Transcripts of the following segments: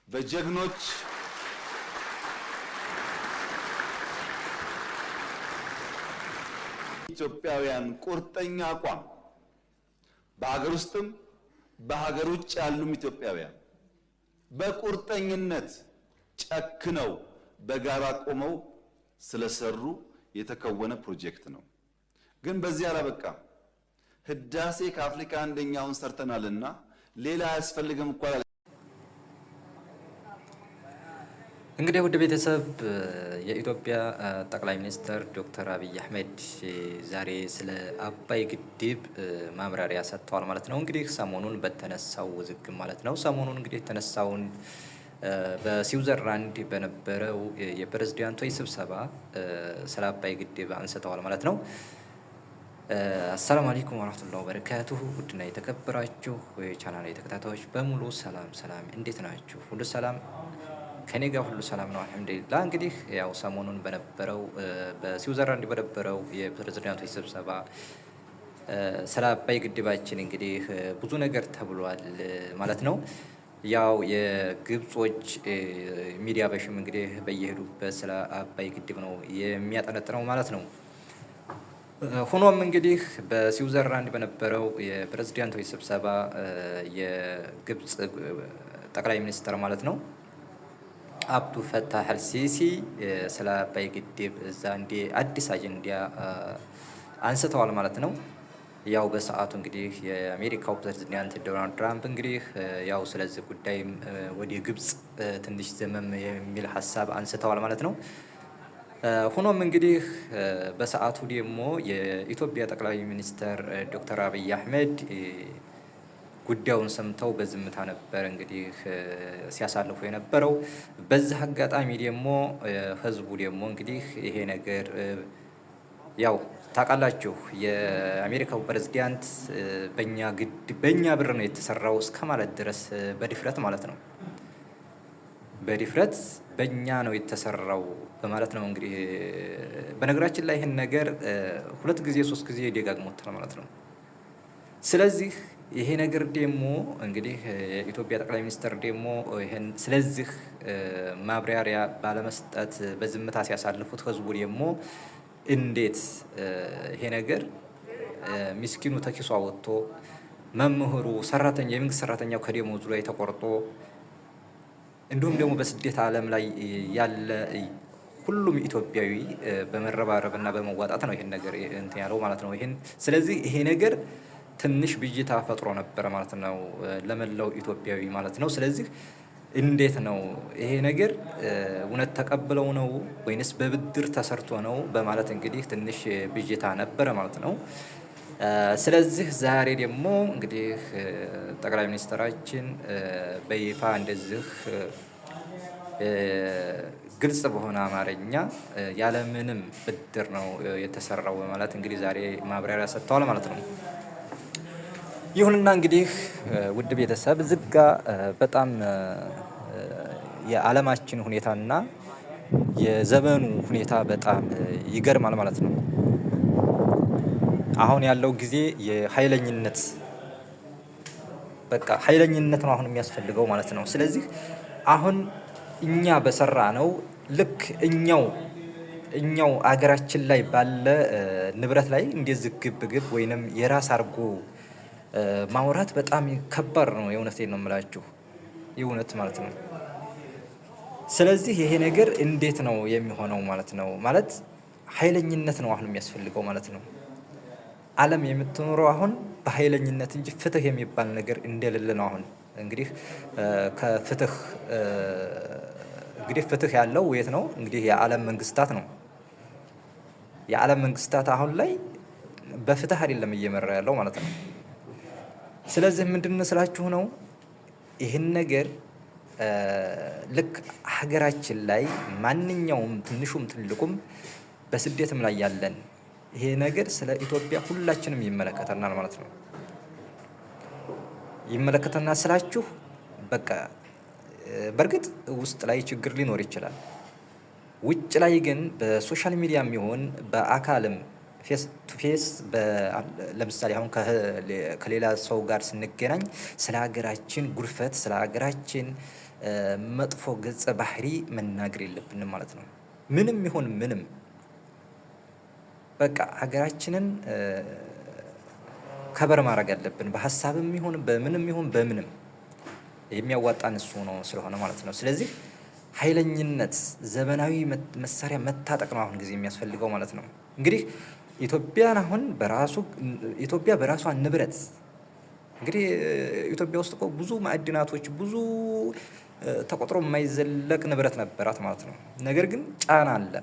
በጀግኖች ኢትዮጵያውያን ቁርጠኛ አቋም በሀገር ውስጥም በሀገር ውጭ ያሉም ኢትዮጵያውያን በቁርጠኝነት ጨክነው በጋራ ቆመው ስለሰሩ የተከወነ ፕሮጀክት ነው። ግን በዚህ አላበቃም። ህዳሴ ከአፍሪካ አንደኛውን ሰርተናልና ሌላ አያስፈልግም እኮ። እንግዲህ ውድ ቤተሰብ የኢትዮጵያ ጠቅላይ ሚኒስትር ዶክተር አብይ አህመድ ዛሬ ስለ አባይ ግድብ ማብራሪያ ሰጥተዋል ማለት ነው። እንግዲህ ሰሞኑን በተነሳው ውዝግብ ማለት ነው። ሰሞኑን እንግዲህ የተነሳውን በስዊዘርላንድ በነበረው የፕሬዝዳንቶች ስብሰባ ስለ አባይ ግድብ አንስተዋል ማለት ነው። አሰላሙ አለይኩም ወራህመቱላሂ ወበረካቱሁ። ውድና የተከበራችሁ የቻናሌ ተከታታዮች በሙሉ ሰላም፣ እንዴት ናችሁ? ሁሉ ሰላም ከኔ ጋር ሁሉ ሰላም ነው አልሐምዱሊላህ። እንግዲህ ያው ሰሞኑን በነበረው በስዊዘርላንድ በነበረው የፕሬዝዳንቶች ስብሰባ ስለ አባይ ግድባችን እንግዲህ ብዙ ነገር ተብሏል ማለት ነው። ያው የግብጾች ሚዲያ በሽም እንግዲህ በየሄዱበት ስለ አባይ ግድብ ነው የሚያጠነጥነው ማለት ነው። ሆኖም እንግዲህ በስዊዘርላንድ በነበረው የፕሬዝዳንቶች ስብሰባ የግብጽ ጠቅላይ ሚኒስትር ማለት ነው አብዱ ፈታህ አልሲሲ ስለ አባይ ግድብ እዛ እንደ አዲስ አጀንዳ አንስተዋል ማለት ነው። ያው በሰዓቱ እንግዲህ የአሜሪካው ፕሬዝዳንት ዶናልድ ትራምፕ እንግዲህ ያው ስለዚህ ጉዳይም ወደ ግብጽ ትንሽ ዘመም የሚል ሀሳብ አንስተዋል ማለት ነው። ሆኖም እንግዲህ በሰዓቱ ደግሞ የኢትዮጵያ ጠቅላይ ሚኒስትር ዶክተር አብይ አህመድ ጉዳዩን ሰምተው በዝምታ ነበር እንግዲህ ሲያሳልፉ የነበረው። በዚህ አጋጣሚ ደግሞ ህዝቡ ደግሞ እንግዲህ ይሄ ነገር ያው ታውቃላችሁ የአሜሪካው ፕሬዝዳንት በእኛ ብር ነው የተሰራው እስከ ማለት ድረስ በድፍረት ማለት ነው በድፍረት በእኛ ነው የተሰራው በማለት ነው እንግዲህ። በነገራችን ላይ ይህን ነገር 2 ጊዜ 3 ጊዜ ደጋግሞታል ማለት ነው። ስለዚህ ይሄ ነገር ደግሞ እንግዲህ የኢትዮጵያ ጠቅላይ ሚኒስትር ደግሞ ይሄን ስለዚህ ማብራሪያ ባለመስጠት በዝምታ ሲያሳልፉት ህዝቡ ደግሞ እንዴት ይሄ ነገር ምስኪኑ ተኪሷ ወጥቶ መምህሩ ሰራተኛ የመንግስት ሰራተኛው ከደሞዙ ላይ ተቆርጦ እንዲሁም ደግሞ በስደት ዓለም ላይ ያለ ሁሉም ኢትዮጵያዊ በመረባረብና በመዋጣት ነው ይሄን ነገር እንትን ያለው ማለት ነው። ስለዚህ ይሄ ነገር ትንሽ ብዥታ ፈጥሮ ነበር ማለት ነው ለመላው ኢትዮጵያዊ ማለት ነው። ስለዚህ እንዴት ነው ይሄ ነገር እውነት ተቀብለው ነው ወይንስ በብድር ተሰርቶ ነው በማለት እንግዲህ ትንሽ ብዥታ ነበረ ማለት ነው። ስለዚህ ዛሬ ደግሞ እንግዲህ ጠቅላይ ሚኒስትራችን በይፋ እንደዚህ ግልጽ በሆነ አማርኛ ያለምንም ብድር ነው የተሰራው በማለት እንግዲህ ዛሬ ማብራሪያ ሰጥተዋል ማለት ነው። ይሁንና እንግዲህ ውድ ቤተሰብ ዝጋ በጣም የዓለማችን ሁኔታና የዘመኑ ሁኔታ በጣም ይገርማል ማለት ነው። አሁን ያለው ጊዜ የኃይለኝነት በቃ ኃይለኝነት ነው አሁን የሚያስፈልገው ማለት ነው። ስለዚህ አሁን እኛ በሰራ ነው ልክ እኛው አገራችን ላይ ባለ ንብረት ላይ እንደዚህ ግብ ወይንም የራስ አድርጎ ማውራት በጣም ከባድ ነው። የእውነቴን ነው የምላችሁ የእውነት ማለት ነው። ስለዚህ ይሄ ነገር እንዴት ነው የሚሆነው ማለት ነው? ማለት ኃይለኝነት ነው አሁን የሚያስፈልገው ማለት ነው። ዓለም የምትኖረው አሁን በኃይለኝነት እንጂ ፍትህ የሚባል ነገር እንደሌለ ነው። አሁን እንግዲህ ከፍትህ እንግዲህ ፍትህ ያለው የት ነው? እንግዲህ የዓለም መንግስታት ነው። የዓለም መንግስታት አሁን ላይ በፍትህ አይደለም እየመራ ያለው ማለት ነው። ስለዚህ ምንድን ስላችሁ ነው ይህን ነገር ልክ ሀገራችን ላይ ማንኛውም ትንሹም ትልቁም በስደትም ላይ ያለን ይሄ ነገር ስለ ኢትዮጵያ ሁላችንም ይመለከተናል ማለት ነው። ይመለከተናል ስላችሁ በቃ በእርግጥ ውስጥ ላይ ችግር ሊኖር ይችላል። ውጭ ላይ ግን በሶሻል ሚዲያም ይሁን በአካልም ፌስ ቱ ፌስ ለምሳሌ አሁን ከሌላ ሰው ጋር ስንገናኝ ስለ ሀገራችን ጉርፈት ስለ ሀገራችን መጥፎ ገጸ ባህሪ መናገር የለብንም ማለት ነው። ምንም ይሁን ምንም በቃ ሀገራችንን ከበር ማድረግ አለብን። በሀሳብም ይሁን በምንም ይሁን በምንም የሚያዋጣን እሱ ነው ስለሆነ ማለት ነው። ስለዚህ ኃይለኝነት፣ ዘመናዊ መሳሪያ መታጠቅ ነው አሁን ጊዜ የሚያስፈልገው ማለት ነው። እንግዲህ ኢትዮጵያን አሁን ኢትዮጵያ በራሷ ንብረት እንግዲህ ኢትዮጵያ ውስጥ እኮ ብዙ ማዕድናቶች ብዙ ተቆጥሮ የማይዘለቅ ንብረት ነበራት ማለት ነው። ነገር ግን ጫና አለ።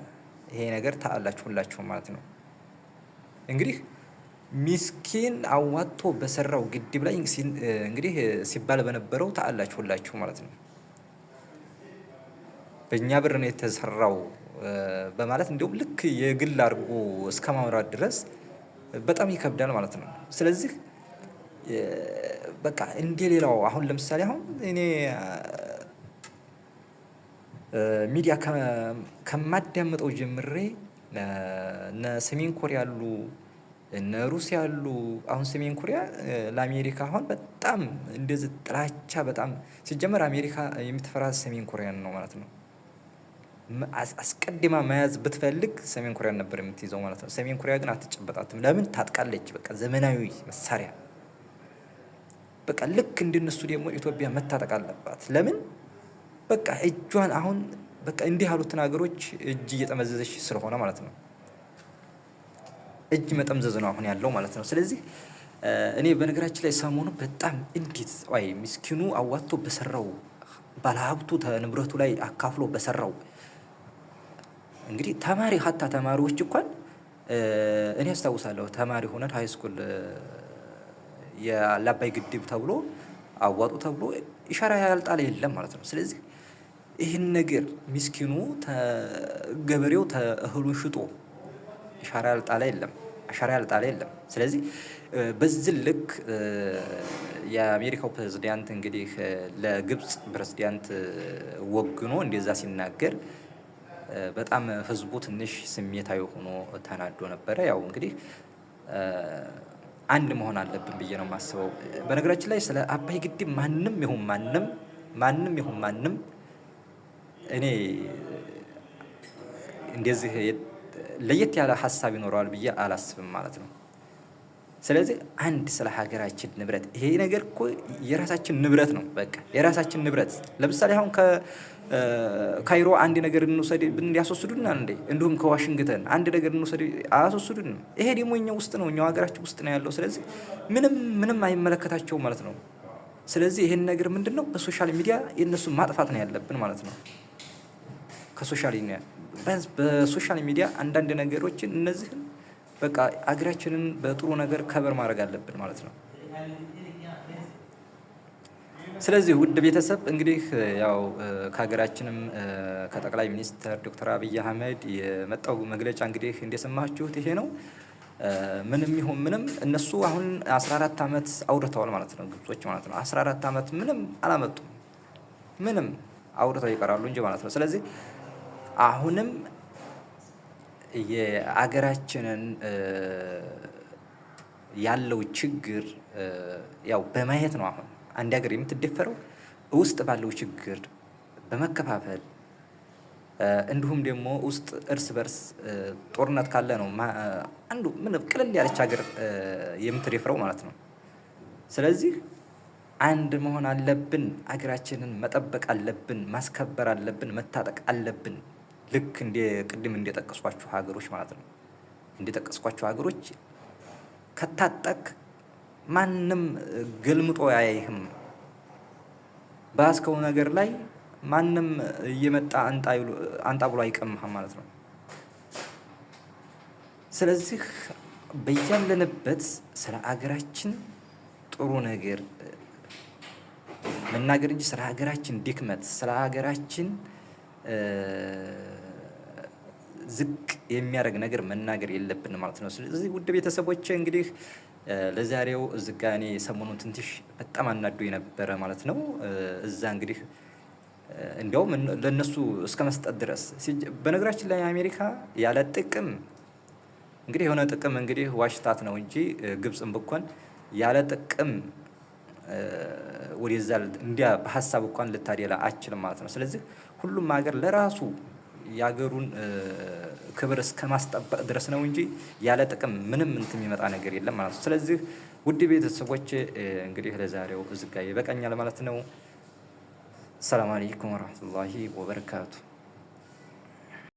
ይሄ ነገር ታላችሁ ሁላችሁ ማለት ነው። እንግዲህ ሚስኪን አዋጥቶ በሰራው ግድብ ላይ እንግዲህ ሲባል በነበረው ታላችሁ ሁላችሁ ማለት ነው። በእኛ ብር ነው የተሰራው በማለት እንዲሁም ልክ የግል አድርጎ እስከ ማውራት ድረስ በጣም ይከብዳል ማለት ነው። ስለዚህ በቃ እንደሌላው አሁን ለምሳሌ አሁን እኔ ሚዲያ ከማዳምጠው ጀምሬ እነ ሰሜን ኮሪያ ያሉ እነ ሩሲያ ያሉ አሁን ሰሜን ኮሪያ ለአሜሪካ አሁን በጣም እንደዚህ ጥላቻ በጣም ሲጀመር አሜሪካ የምትፈራ ሰሜን ኮሪያን ነው ማለት ነው። አስቀድማ መያዝ ብትፈልግ ሰሜን ኮሪያን ነበር የምትይዘው ማለት ነው። ሰሜን ኮሪያ ግን አትጨበጣትም። ለምን? ታጥቃለች። በቃ ዘመናዊ መሳሪያ በቃ ልክ እንደነሱ ደግሞ ኢትዮጵያ መታጠቅ አለባት። ለምን? በቃ እጇን አሁን በቃ እንዲህ ያሉትን ሀገሮች እጅ እየጠመዘዘች ስለሆነ ማለት ነው። እጅ መጠምዘዝ ነው አሁን ያለው ማለት ነው። ስለዚህ እኔ በነገራችን ላይ ሰሞኑ በጣም እንዴት ወይ ምስኪኑ አዋጥቶ በሰራው ባለሀብቱ ንብረቱ ላይ አካፍሎ በሰራው እንግዲህ ተማሪ ሀታ ተማሪዎች እንኳን እኔ አስታውሳለሁ ተማሪ ሆነን ሃይ ስኩል የአባይ ግድብ ተብሎ አዋጡ ተብሎ ኢሻራ ያልጣለ የለም ማለት ነው። ስለዚህ ይህን ነገር ምስኪኑ ገበሬው እህሉን ሽጦ ኢሻራ ያልጣለ የለም፣ አሻራ ያልጣለ የለም። ስለዚህ በዚህ ልክ የአሜሪካው ፕሬዝዳንት እንግዲህ ለግብጽ ፕሬዝዳንት ወግኖ እንደዛ ሲናገር በጣም ህዝቡ ትንሽ ስሜታዊ ሆኖ ተናዶ ነበረ። ያው እንግዲህ አንድ መሆን አለብን ብዬ ነው የማስበው። በነገራችን ላይ ስለ አባይ ግድብ ማንም ይሁን ማንም እኔ እንደዚህ ለየት ያለ ሀሳብ ይኖረዋል ብዬ አላስብም ማለት ነው። ስለዚህ አንድ ስለ ሀገራችን ንብረት ይሄ ነገር እኮ የራሳችን ንብረት ነው። በቃ የራሳችን ንብረት ለምሳሌ አሁን ከካይሮ አንድ ነገር እንውሰድ ያስወስዱና እንዴ እንዲሁም ከዋሽንግተን አንድ ነገር እንውሰድ አያስወስዱን። ይሄ ደግሞ እኛ ውስጥ ነው፣ እኛው ሀገራችን ውስጥ ነው ያለው። ስለዚህ ምንም አይመለከታቸው ማለት ነው። ስለዚህ ይሄን ነገር ምንድነው በሶሻል ሚዲያ የነሱ ማጥፋት ነው ያለብን ማለት ነው። በሶሻል ሚዲያ አንዳንድ ነገሮችን እነዚህን በቃ አገራችንን በጥሩ ነገር ከበር ማድረግ አለብን ማለት ነው። ስለዚህ ውድ ቤተሰብ እንግዲህ ያው ከሀገራችንም ከጠቅላይ ሚኒስትር ዶክተር አብይ አህመድ የመጣው መግለጫ እንግዲህ እንደሰማችሁት ይሄ ነው። ምንም ይሁን ምንም እነሱ አሁን 14 ዓመት አውርተዋል ማለት ነው፣ ግብጾች ማለት ነው። 14 ዓመት ምንም አላመጡም፣ ምንም አውርተው ይቀራሉ እንጂ ማለት ነው። ስለዚህ አሁንም የአገራችንን ያለው ችግር ያው በማየት ነው። አሁን አንድ ሀገር የምትደፈረው ውስጥ ባለው ችግር በመከፋፈል እንዲሁም ደግሞ ውስጥ እርስ በርስ ጦርነት ካለ ነው አንዱ ምን ቅልል ያለች ሀገር የምትደፍረው ማለት ነው። ስለዚህ አንድ መሆን አለብን፣ አገራችንን መጠበቅ አለብን፣ ማስከበር አለብን፣ መታጠቅ አለብን። ልክ ቅድም እንደጠቀስኳችሁ ሀገሮች ማለት ነው። እንደጠቀስኳችሁ ሀገሮች ከታጠቅ ማንም ገልምጦ አያይህም። ባስከው ነገር ላይ ማንም እየመጣ አንጣ ብሎ አይቀምህም ማለት ነው። ስለዚህ በያለንበት ስለ ሀገራችን ጥሩ ነገር መናገር እንጂ ስለ ሀገራችን ድክመት፣ ስለ ሀገራችን ዝቅ የሚያደርግ ነገር መናገር የለብንም ማለት ነው። ስለዚህ ውድ ቤተሰቦቼ እንግዲህ ለዛሬው እዝጋኔ ሰሞኑን ትንሽ በጣም አናዶ የነበረ ማለት ነው። እዛ እንግዲህ እንዲያውም ለነሱ እስከ መስጠት ድረስ በነገራችን ላይ አሜሪካ ያለ ጥቅም እንግዲህ የሆነ ጥቅም እንግዲህ ዋሽታት ነው እንጂ ግብጽም ብኮን ያለ ጥቅም ወደዛ እንዲያ በሐሳብ እንኳን ልታደላ አችልም ማለት ነው። ስለዚህ ሁሉም ሀገር ለራሱ ያገሩን ክብር እስከ ማስጠበቅ ድረስ ነው እንጂ ያለ ጥቅም ምንም እንትን የሚመጣ ነገር የለም ማለት ነው። ስለዚህ ውድ ቤተሰቦች እንግዲህ ለዛሬው እዚህ ጋር ይበቃኛል ማለት ነው። ሰላም አለይኩም ወራህመቱላሂ ወበረካቱ።